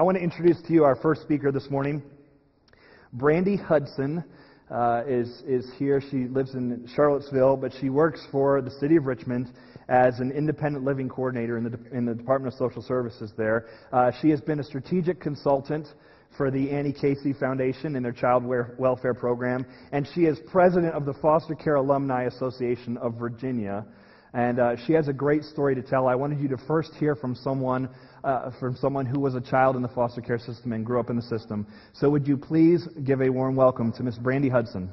I want to introduce to you our first speaker this morning. Brandy Hudson is here. She lives in Charlottesville, but she works for the City of Richmond as an independent living coordinator in the Department of Social Services there. She has been a strategic consultant for the Annie Casey Foundation in their child welfare program, and she is president of the Foster Care Alumni Association of Virginia. And she has a great story to tell. I wanted you to first hear from someone who was a child in the foster care system and grew up in the system. So would you please give a warm welcome to Miss Brandy Hudson.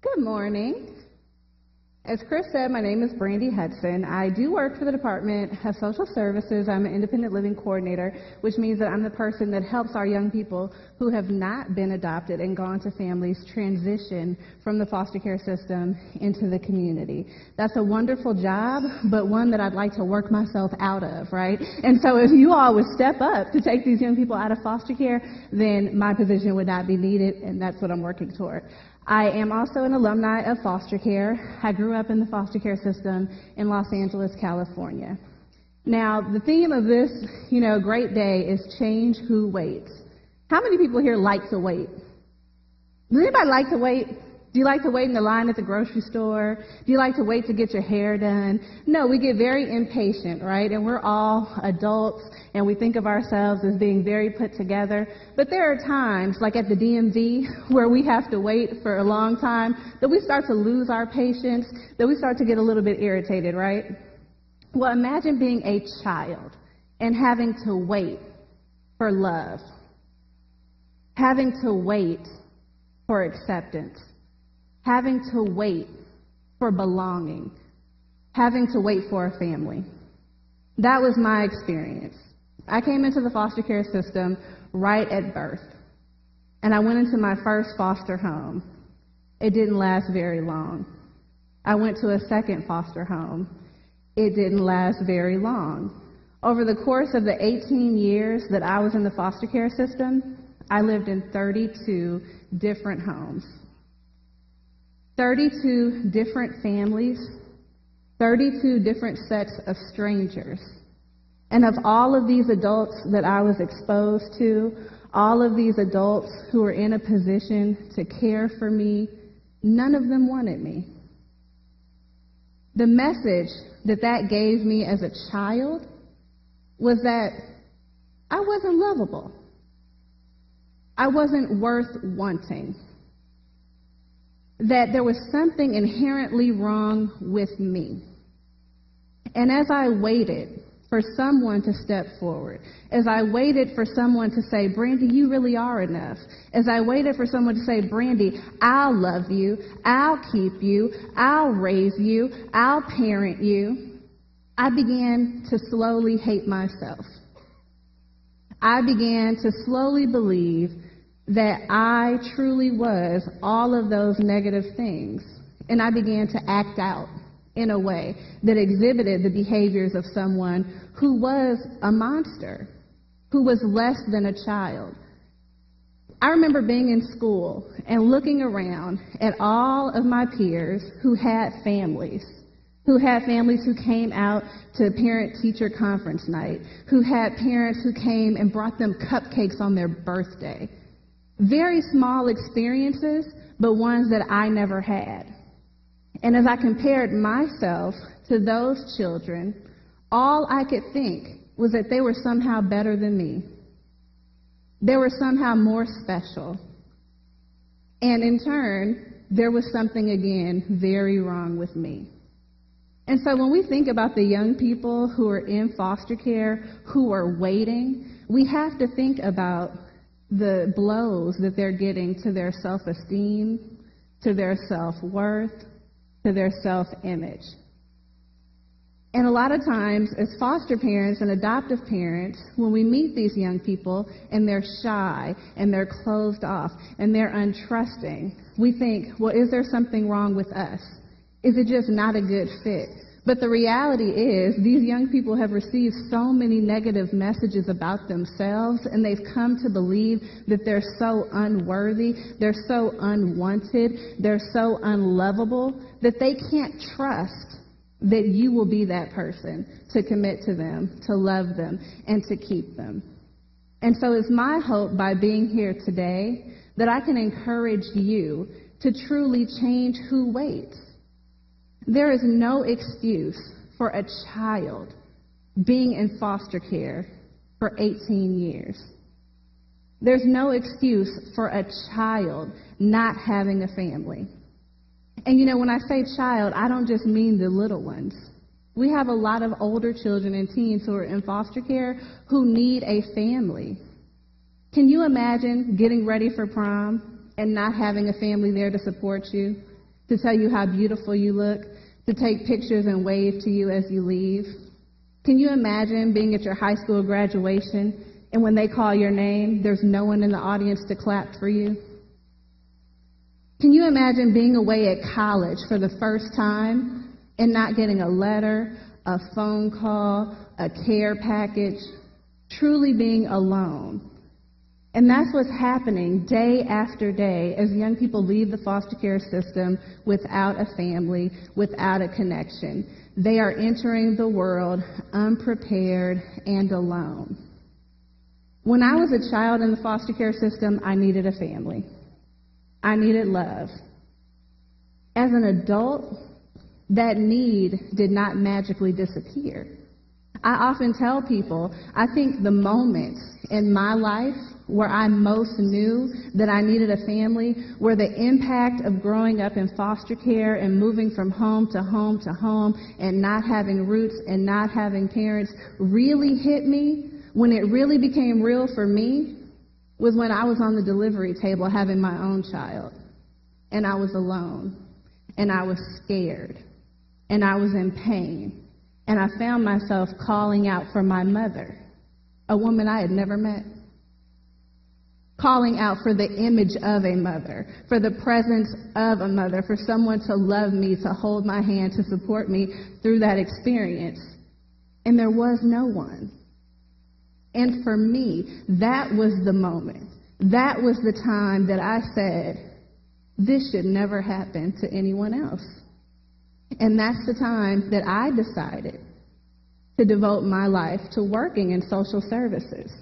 Good morning. As Chris said, my name is Brandy Hudson. I do work for the Department of Social Services. I'm an independent living coordinator, which means that I'm the person that helps our young people who have not been adopted and gone to families transition from the foster care system into the community. That's a wonderful job, but one that I'd like to work myself out of, right? And so if you all would step up to take these young people out of foster care, then my position would not be needed, and that's what I'm working toward. I am also an alumni of foster care. I grew up in the foster care system in Los Angeles, California. Now, the theme of this, great day is change who waits. How many people here like to wait? Does anybody like to wait? Do you like to wait in the line at the grocery store? Do you like to wait to get your hair done? No, we get very impatient, right? And we're all adults, and we think of ourselves as being very put together. But there are times, like at the DMV, where we have to wait for a long time, that we start to lose our patience, that we start to get a little bit irritated, right? Well, imagine being a child and having to wait for love, having to wait for acceptance, having to wait for belonging, having to wait for a family. That was my experience. I came into the foster care system right at birth, and I went into my first foster home. It didn't last very long. I went to a second foster home. It didn't last very long. Over the course of the 18 years that I was in the foster care system, I lived in 32 different homes. 32 different families, 32 different sets of strangers. And of all of these adults that I was exposed to, all of these adults who were in a position to care for me, none of them wanted me. The message that gave me as a child was that I wasn't lovable. I wasn't worth wanting. That there was something inherently wrong with me. And as I waited for someone to step forward, as I waited for someone to say, Brandy, you really are enough, as I waited for someone to say, Brandy, I'll love you, I'll keep you, I'll raise you, I'll parent you, I began to slowly hate myself. I began to slowly believe that I truly was all of those negative things. And I began to act out in a way that exhibited the behaviors of someone who was a monster, who was less than a child. I remember being in school and looking around at all of my peers who had families who came out to parent-teacher conference night, who had parents who came and brought them cupcakes on their birthday. Very small experiences, but ones that I never had. And as I compared myself to those children, all I could think was that they were somehow better than me. They were somehow more special. And in turn, there was something, again, very wrong with me. And so when we think about the young people who are in foster care, who are waiting, we have to think about the blows that they're getting to their self-esteem, to their self-worth, to their self-image. And a lot of times, as foster parents and adoptive parents, when we meet these young people and they're shy and they're closed off and they're untrusting, we think, well, is there something wrong with us? Is it just not a good fit? But the reality is, these young people have received so many negative messages about themselves, and they've come to believe that they're so unworthy, they're so unwanted, they're so unlovable, that they can't trust that you will be that person to commit to them, to love them, and to keep them. And so it's my hope by being here today that I can encourage you to truly change who waits. There is no excuse for a child being in foster care for 18 years. There's no excuse for a child not having a family. And when I say child, I don't just mean the little ones. We have a lot of older children and teens who are in foster care who need a family. Can you imagine getting ready for prom and not having a family there to support you, to tell you how beautiful you look, to take pictures and wave to you as you leave? Can you imagine being at your high school graduation and when they call your name, there's no one in the audience to clap for you? Can you imagine being away at college for the first time and not getting a letter, a phone call, a care package, truly being alone? And that's what's happening day after day as young people leave the foster care system without a family, without a connection. They are entering the world unprepared and alone. When I was a child in the foster care system, I needed a family. I needed love. As an adult, that need did not magically disappear. I often tell people, I think the moments in my life where I most knew that I needed a family, where the impact of growing up in foster care and moving from home to home to home and not having roots and not having parents really hit me, when it really became real for me, was when I was on the delivery table having my own child. And I was alone. And I was scared. And I was in pain. And I found myself calling out for my mother, a woman I had never met. Calling out for the image of a mother, for the presence of a mother, for someone to love me, to hold my hand, to support me through that experience. And there was no one. And for me, that was the moment. That was the time that I said, this should never happen to anyone else. And that's the time that I decided to devote my life to working in social services.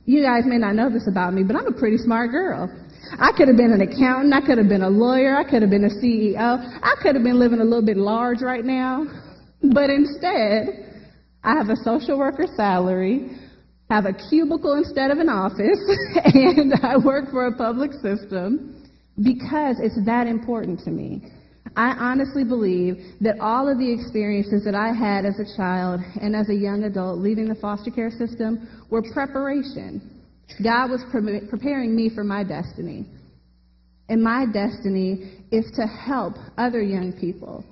You guys may not know this about me, but I'm a pretty smart girl. I could have been an accountant. I could have been a lawyer. I could have been a CEO. I could have been living a little bit large right now. But instead, I have a social worker salary, have a cubicle instead of an office, and I work for a public system because it's that important to me. I honestly believe that all of the experiences that I had as a child and as a young adult leaving the foster care system were preparation. God was preparing me for my destiny. And my destiny is to help other young people.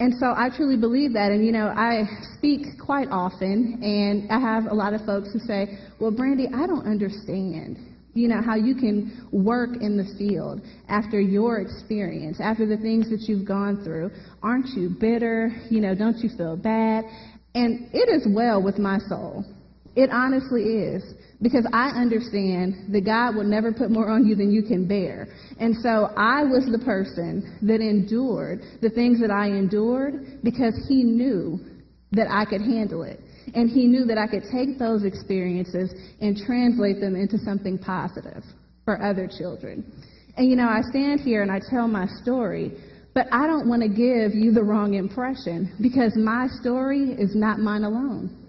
And so I truly believe that. And, I speak quite often, and I have a lot of folks who say, well, Brandy, I don't understand, how you can work in the field after your experience, after the things that you've gone through. Aren't you bitter? Don't you feel bad? And it is well with my soul. It honestly is. Because I understand that God will never put more on you than you can bear. And so I was the person that endured the things that I endured because He knew that I could handle it. And He knew that I could take those experiences and translate them into something positive for other children. And, I stand here and I tell my story, but I don't want to give you the wrong impression because my story is not mine alone.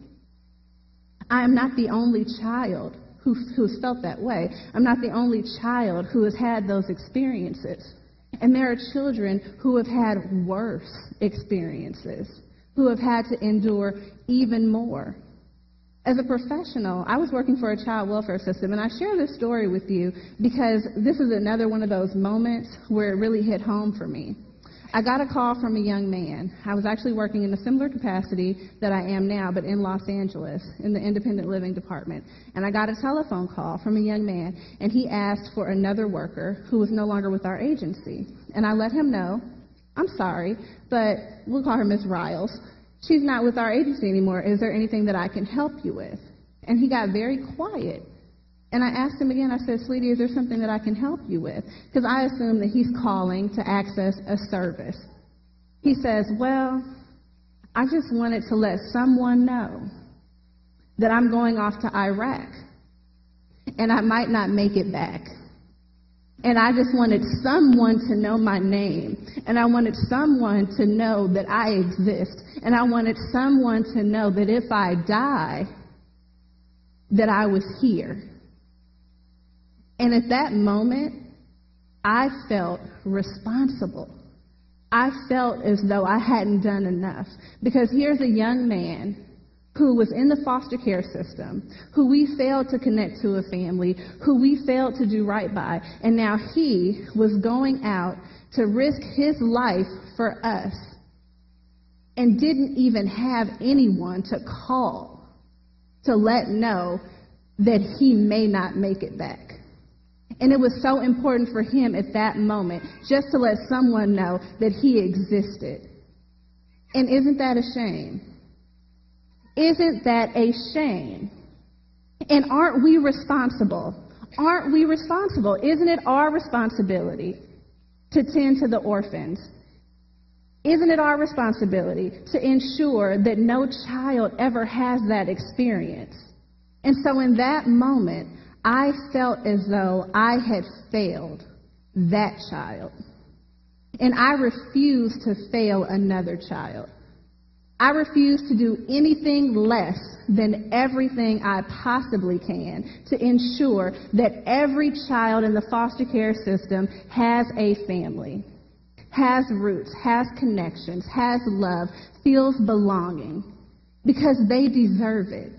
I am not the only child who's felt that way. I'm not the only child who has had those experiences. And there are children who have had worse experiences, who have had to endure even more. As a professional, I was working for a child welfare system, and I share this story with you because this is another one of those moments where it really hit home for me. I got a call from a young man. I was actually working in a similar capacity that I am now, but in Los Angeles, in the independent living department. And I got a telephone call from a young man, and he asked for another worker who was no longer with our agency. And I let him know I'm sorry, but we'll call her Miss Riles. She's not with our agency anymore. Is there anything that I can help you with? And he got very quiet. And I asked him again, I said, sweetie, is there something that I can help you with? Because I assume that he's calling to access a service. He says, well, I just wanted to let someone know that I'm going off to Iraq and I might not make it back. And I just wanted someone to know my name. And I wanted someone to know that I exist. And I wanted someone to know that if I die, that I was here. And at that moment, I felt responsible. I felt as though I hadn't done enough. Because here's a young man who was in the foster care system, who we failed to connect to a family, who we failed to do right by, and now he was going out to risk his life for us and didn't even have anyone to call to let know that he may not make it back. And it was so important for him at that moment just to let someone know that he existed. And isn't that a shame? Isn't that a shame? And aren't we responsible? Aren't we responsible? Isn't it our responsibility to tend to the orphans? Isn't it our responsibility to ensure that no child ever has that experience? And so in that moment, I felt as though I had failed that child. And I refused to fail another child. I refuse to do anything less than everything I possibly can to ensure that every child in the foster care system has a family, has roots, has connections, has love, feels belonging, because they deserve it.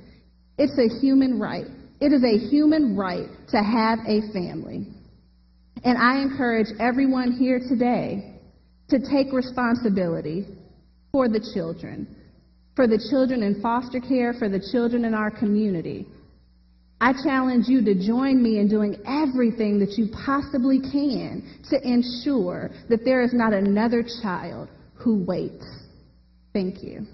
It's a human right. It is a human right to have a family. And I encourage everyone here today to take responsibility for the children in foster care, for the children in our community. I challenge you to join me in doing everything that you possibly can to ensure that there is not another child who waits. Thank you.